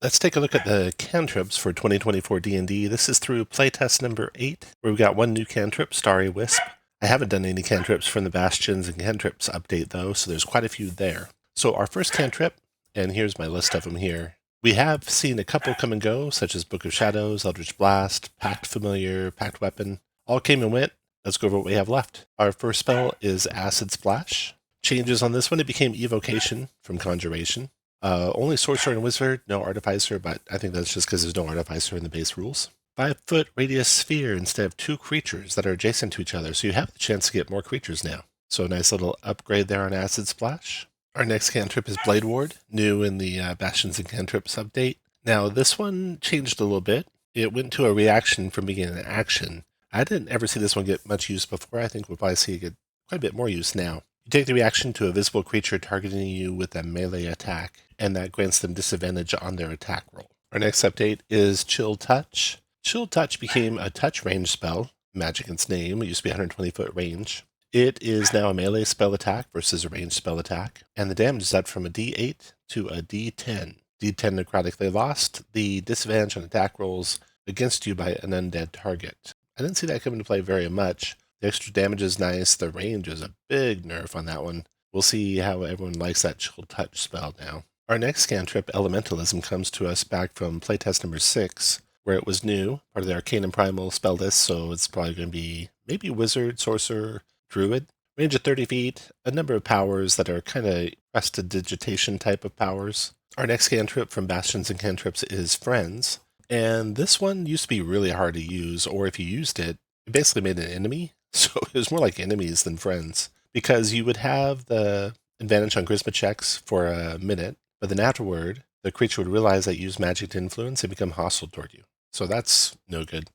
Let's take a look at the cantrips for 2024 D&D. This is through playtest number 8, where we've got one new cantrip, Starry Wisp. I haven't done any cantrips from the Bastions and Cantrips update, though, so there's quite a few there. So our first cantrip, and here's my list of them here. We have seen a couple come and go, such as Book of Shadows, Eldritch Blast, Pact Familiar, Pact Weapon. All came and went. Let's go over what we have left. Our first spell is Acid Splash. Changes on this one, it became Evocation from Conjuration. Only Sorcerer and Wizard, no Artificer, but I think that's just because there's no Artificer in the base rules. 5-foot radius sphere instead of 2 creatures that are adjacent to each other, so you have the chance to get more creatures now. So a nice little upgrade there on Acid Splash. Our next cantrip is Blade Ward, new in the Bastions and Cantrips update. Now this one changed a little bit. It went to a reaction from being an action. I didn't ever see this one get much use before. I think we'll probably see it get quite a bit more use now. You take the reaction to a visible creature targeting you with a melee attack, and that grants them disadvantage on their attack roll. Our next update is Chill Touch. Chill Touch became a touch range spell, magic its name. It used to be 120-foot range. It is now a melee spell attack versus a ranged spell attack, and the damage is up from a D8 to a D10. D10 necrotically lost, the disadvantage on attack rolls against you by an undead target. I didn't see that come into play very much. The extra damage is nice. The range is a big nerf on that one. We'll see how everyone likes that Chill Touch spell now. Our next cantrip, Elementalism, comes to us back from playtest number 6, where it was new, part of the Arcana and Primal spell list, so it's probably going to be maybe Wizard, Sorcerer, Druid. Range of 30 feet, a number of powers that are kind of prestidigitation type of powers. Our next cantrip from Bastions and Cantrips is Friends, and this one used to be really hard to use, or if you used it, it basically made an enemy. So it was more like enemies than friends, because you would have the advantage on charisma checks for a minute, but then afterward, the creature would realize that you use magic to influence and become hostile toward you. So that's no good.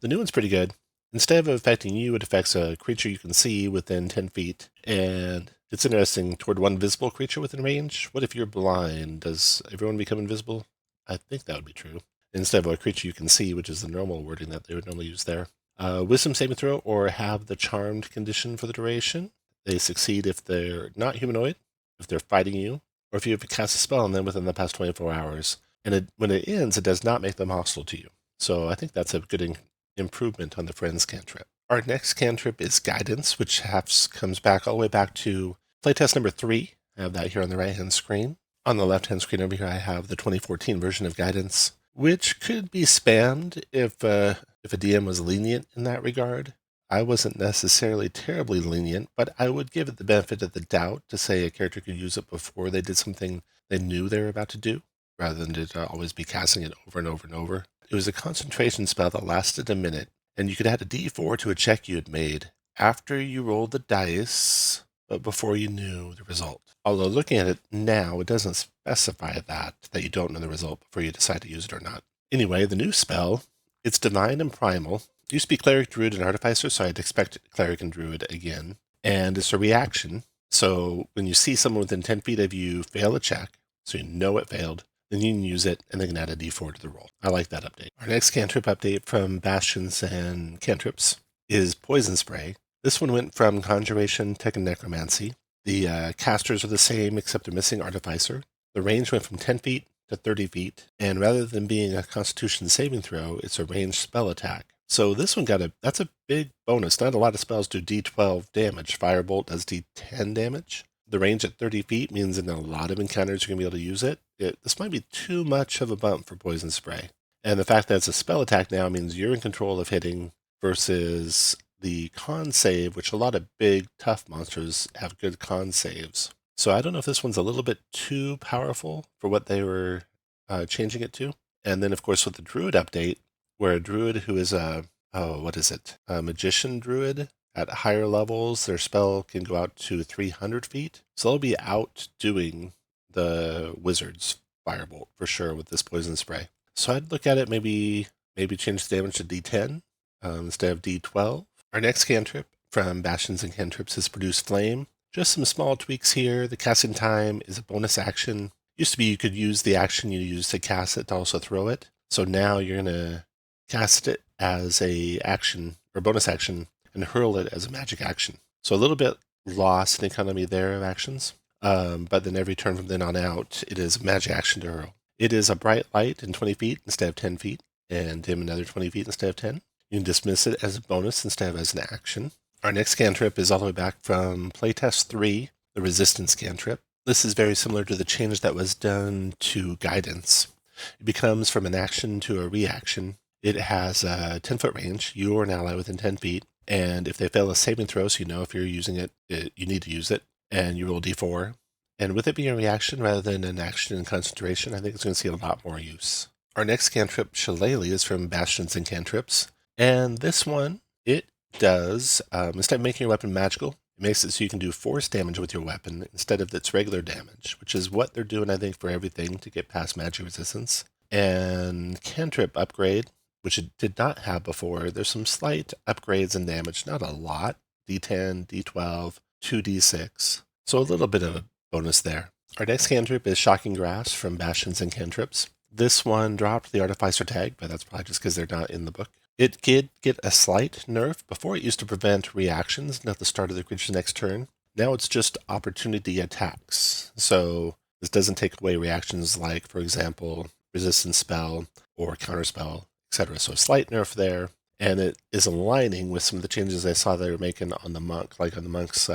The new one's pretty good. Instead of affecting you, it affects a creature you can see within 10 feet, and it's interesting, toward one visible creature within range. What if you're blind? Does everyone become invisible? I think that would be true. Instead of a creature you can see, which is the normal wording that they would normally use there. Wisdom saving throw or have the charmed condition for the duration. They succeed if they're not humanoid, if they're fighting you, or if you have cast a spell on them within the past 24 hours. And when it ends, it does not make them hostile to you. So I think that's a good improvement on the Friends cantrip. Our next cantrip is Guidance, which comes back all the way back to playtest number 3. I have that here on the right-hand screen. On the left-hand screen over here, I have the 2014 version of Guidance, which could be spammed if a DM was lenient in that regard. I wasn't necessarily terribly lenient, but I would give it the benefit of the doubt to say a character could use it before they did something they knew they were about to do, rather than to always be casting it over and over and over. It was a concentration spell that lasted a minute, and you could add a d4 to a check you had made after you rolled the dice, but before you knew the result. Although looking at it now, it doesn't specify that you don't know the result before you decide to use it or not. Anyway, the new spell, it's Divine and Primal. It used to be Cleric, Druid, and Artificer, so I'd expect Cleric and Druid again. And it's a reaction, so when you see someone within 10 feet of you fail a check, so you know it failed, then you can use it and they can add a d4 to the roll. I like that update. Our next cantrip update from Bastions and Cantrips is Poison Spray. This one went from Conjuration to Necromancy. The casters are the same except they're missing Artificer. The range went from 10 feet to 30 feet, and rather than being a Constitution saving throw, it's a ranged spell attack. So this one that's a big bonus. Not a lot of spells do d12 damage. Firebolt does d10 damage. The range at 30 feet means in a lot of encounters you're going to be able to use it. This might be too much of a bump for Poison Spray. And the fact that it's a spell attack now means you're in control of hitting versus the con save, which a lot of big, tough monsters have good con saves. So I don't know if this one's a little bit too powerful for what they were changing it to. And then, of course, with the Druid update, where a Druid who is a Magician Druid, at higher levels, their spell can go out to 300 feet. So they'll be outdoing the Wizard's Firebolt for sure with this Poison Spray. So I'd look at it, maybe change the damage to d10 instead of d12. Our next cantrip from Bastions and Cantrips is Produce Flame. Just some small tweaks here. The casting time is a bonus action. Used to be you could use the action you use to cast it to also throw it. So now you're going to cast it as a action or bonus action and hurl it as a magic action. So a little bit lost in economy there of actions. But then every turn from then on out, it is a magic action to hurl. It is a bright light in 20 feet instead of 10 feet, and dim another 20 feet instead of 10. You can dismiss it as a bonus instead of as an action. Our next cantrip is all the way back from Playtest 3, the Resistance cantrip. This is very similar to the change that was done to Guidance. It becomes from an action to a reaction. It has a 10-foot range, you or an ally within 10 feet, and if they fail a saving throw, so you know if you're using it, you need to use it, and you roll d4. And with it being a reaction rather than an action in concentration, I think it's going to see a lot more use. Our next cantrip, Shillelagh, is from Bastions and Cantrips, and this one, it does, instead of making your weapon magical, it makes it so you can do force damage with your weapon instead of its regular damage, which is what they're doing, I think, for everything to get past magic resistance. And cantrip upgrade, which it did not have before. There's some slight upgrades in damage, not a lot. D10, D12, 2D6. So a little bit of a bonus there. Our next cantrip is Shocking Grasp from Bastions and Cantrips. This one dropped the Artificer tag, but that's probably just because they're not in the book. It did get a slight nerf. Before it used to prevent reactions at the start of the creature's next turn. Now it's just opportunity attacks. So this doesn't take away reactions like, for example, resistance spell or counter spell, etc. So a slight nerf there, and it is aligning with some of the changes I saw they were making on the monk, like on the monk's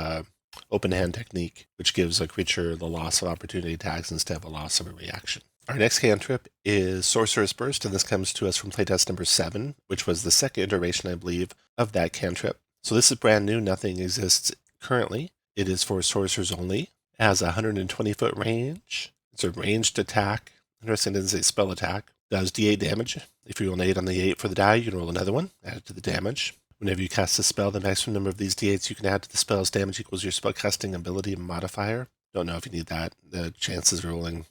open hand technique, which gives a creature the loss of opportunity attacks instead of a loss of a reaction. Our next cantrip is Sorcerer's Burst, and this comes to us from playtest number 7, which was the second iteration, I believe, of that cantrip. So this is brand new. Nothing exists currently. It is for sorcerers only. It has a 120-foot range. It's a ranged attack. Interesting, it doesn't say spell attack. Does d8 damage. If you roll an 8 on the 8 for the die, you can roll another one, add it to the damage. Whenever you cast a spell, the maximum number of these d8s you can add to the spell's damage equals your spellcasting ability modifier. Don't know if you need that. The chances of rolling,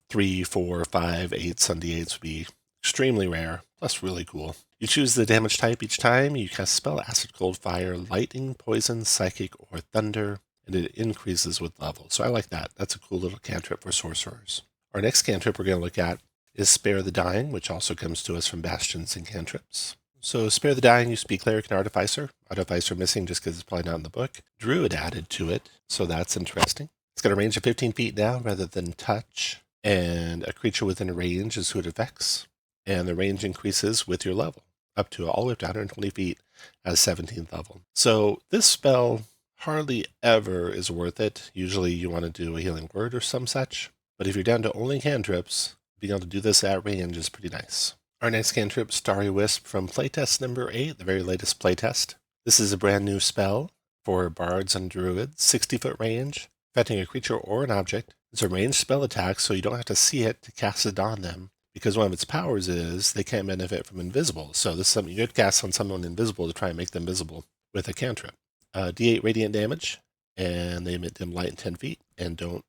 3, 4, 5, 8s on d8s would be extremely rare, plus really cool. You choose the damage type each time. You cast a spell: Acid, Cold, Fire, Lightning, Poison, Psychic, or Thunder, and it increases with level. So I like that. That's a cool little cantrip for sorcerers. Our next cantrip we're going to look at is Spare the Dying, which also comes to us from Bastions and Cantrips. So Spare the Dying used to be Cleric and Artificer. Artificer missing just because it's probably not in the book. Druid added to it, so that's interesting. It's got a range of 15 feet now rather than touch, and a creature within range is who it affects, and the range increases with your level, up to all the way up to 120 feet at 17th level. So this spell hardly ever is worth it. Usually you want to do a healing word or some such, but if you're down to only cantrips, being able to do this at range is pretty nice. Our next cantrip, Starry Wisp from playtest number 8, the very latest playtest. This is a brand new spell for bards and druids, 60-foot range, affecting a creature or an object. It's a ranged spell attack, so you don't have to see it to cast it on them, because one of its powers is they can't benefit from invisible. So this is something you could cast on someone invisible to try and make them visible with a cantrip. D8 radiant damage, and they emit dim light in 10 feet and don't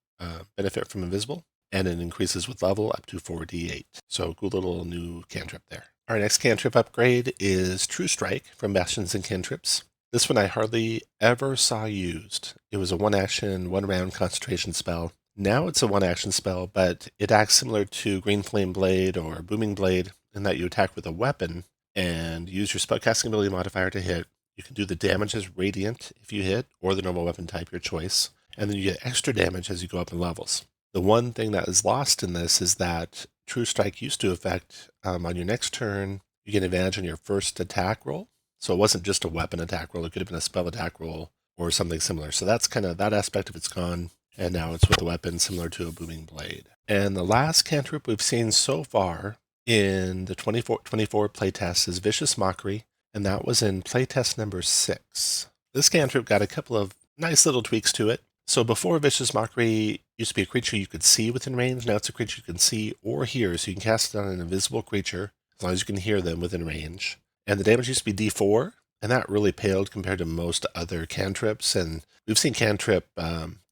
benefit from invisible. And it increases with level up to 4d8. So cool little new cantrip there. Our next cantrip upgrade is True Strike from Bastions and Cantrips. This one I hardly ever saw used. It was a one-action, one-round concentration spell. Now it's a one-action spell, but it acts similar to Green Flame Blade or Booming Blade in that you attack with a weapon and use your spellcasting ability modifier to hit. You can do the damage as radiant if you hit, or the normal weapon type, your choice. And then you get extra damage as you go up in levels. The one thing that is lost in this is that True Strike used to affect on your next turn, you get advantage on your first attack roll. So it wasn't just a weapon attack roll, it could have been a spell attack roll or something similar. So that's kind of that aspect of it's gone, and now it's with a weapon similar to a Booming Blade. And the last cantrip we've seen so far in the 24 playtest is Vicious Mockery, and that was in playtest number 6. This cantrip got a couple of nice little tweaks to it. So before Vicious Mockery used to be a creature you could see within range. Now it's a creature you can see or hear, so you can cast it on an invisible creature as long as you can hear them within range. And the damage used to be D4, and that really paled compared to most other cantrips. And we've seen cantrip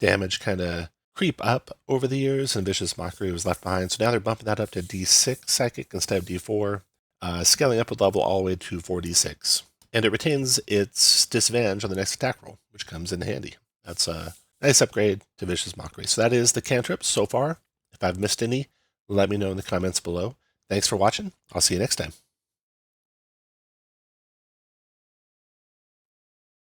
damage kind of creep up over the years, and Vicious Mockery was left behind. So now they're bumping that up to D6 Psychic instead of D4, scaling up with level all the way to 4D6. And it retains its disadvantage on the next attack roll, which comes in handy. That's a nice upgrade to Vicious Mockery. So that is the cantrips so far. If I've missed any, let me know in the comments below. Thanks for watching. I'll see you next time.